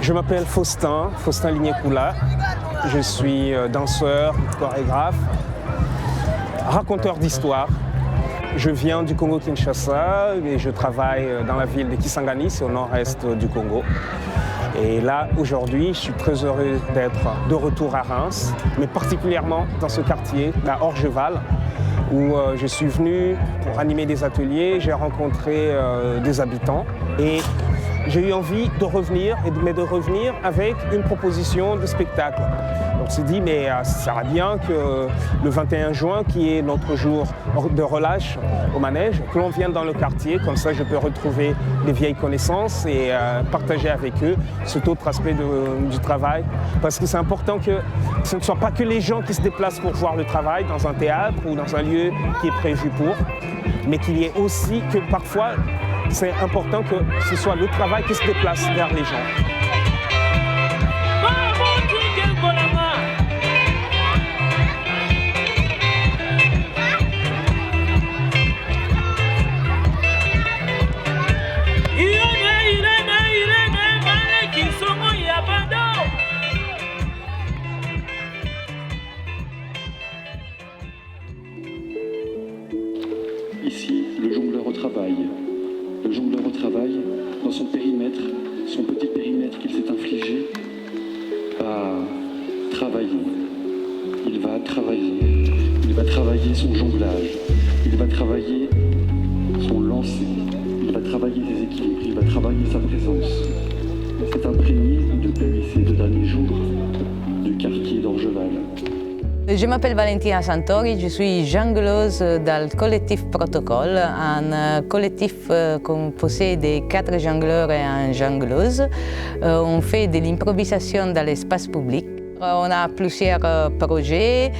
Je m'appelle Faustin Ligné-Koula. Je suis danseur, chorégraphe, raconteur d'histoires. Je viens du Congo-Kinshasa et je travaille dans la ville de Kisangani, c'est au nord-est du Congo. Et là, aujourd'hui, je suis très heureux d'être de retour à Reims, mais particulièrement dans ce quartier, à Orgeval, où je suis venu pour animer des ateliers. J'ai rencontré des habitants et j'ai eu envie de revenir, mais de revenir avec une proposition de spectacle. On s'est dit, mais ça serait bien que le 21 juin, qui est notre jour de relâche au manège, que l'on vienne dans le quartier, comme ça je peux retrouver des vieilles connaissances et partager avec eux cet autre aspect du travail. Parce que c'est important que ce ne soit pas que les gens qui se déplacent pour voir le travail dans un théâtre ou dans un lieu qui est prévu pour, mais qu'il y ait aussi que parfois, c'est important que ce soit le travail qui se déplace vers les gens. Ici, le jongleur au travail. Le jongleur au travail, dans son périmètre, son petit périmètre qu'il s'est infligé, va travailler. Il va travailler. Il va travailler son jonglage. Il va travailler son lancer. Il va travailler ses équilibres. Il va travailler sa présence. C'est imprégné depuis ces 2 derniers jours du quartier d'Orgeval. Je m'appelle Valentina Santori, je suis jongleuse dans le collectif Protocole, un collectif composé de 4 jongleurs et 1 jongleuse. On fait de l'improvisation dans l'espace public. On a plusieurs projets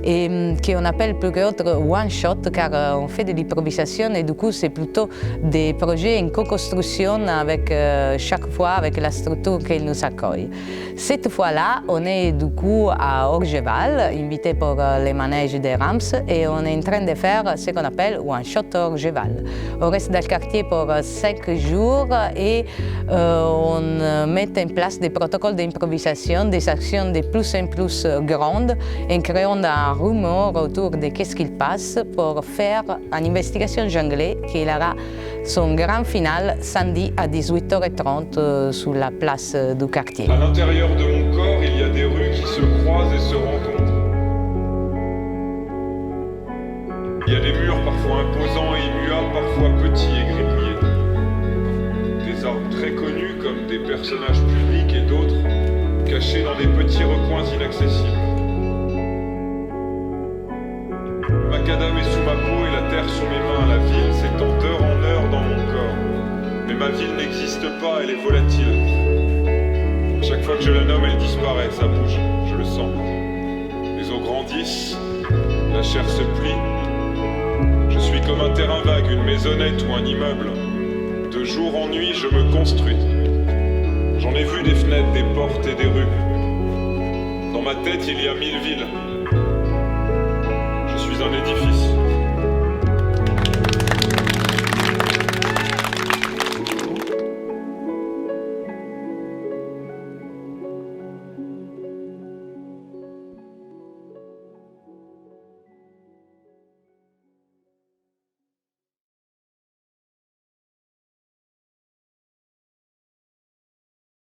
qu'on appelle plus que autres one-shot car on fait de l'improvisation et du coup c'est plutôt des projets en co-construction avec chaque fois avec la structure qui nous accueille. Cette fois-là, on est du coup à Orgeval, invité pour les manèges de Reims et on est en train de faire ce qu'on appelle one-shot Orgeval. On reste dans le quartier pour 5 jours et on met en place des protocoles d'improvisation, des actions de plus en plus grandes en créant un rumeur autour de ce qu'il passe pour faire une investigation jonglée qui aura son grand final samedi à 18h30 sur la place du quartier. À l'intérieur de mon corps, il y a des rues qui se croisent et se rencontrent. Il y a des murs parfois imposants et immuables, parfois petits et gribouillés. Des arbres très connus comme des personnages publics et d'autres cachés dans des petits recoins inaccessibles. Macadam est sous ma peau et la terre sous mes mains. La ville s'étend d'heure en heure dans mon corps. Mais ma ville n'existe pas, elle est volatile. Chaque fois que je la nomme, elle disparaît, ça bouge, je le sens. Les eaux grandissent, la chair se plie. Je suis comme un terrain vague, une maisonnette ou un immeuble. De jour en nuit, je me construis. J'en ai vu des fenêtres, des portes et des rues. Dans ma tête, il y a 1000 villes. Je suis un édifice.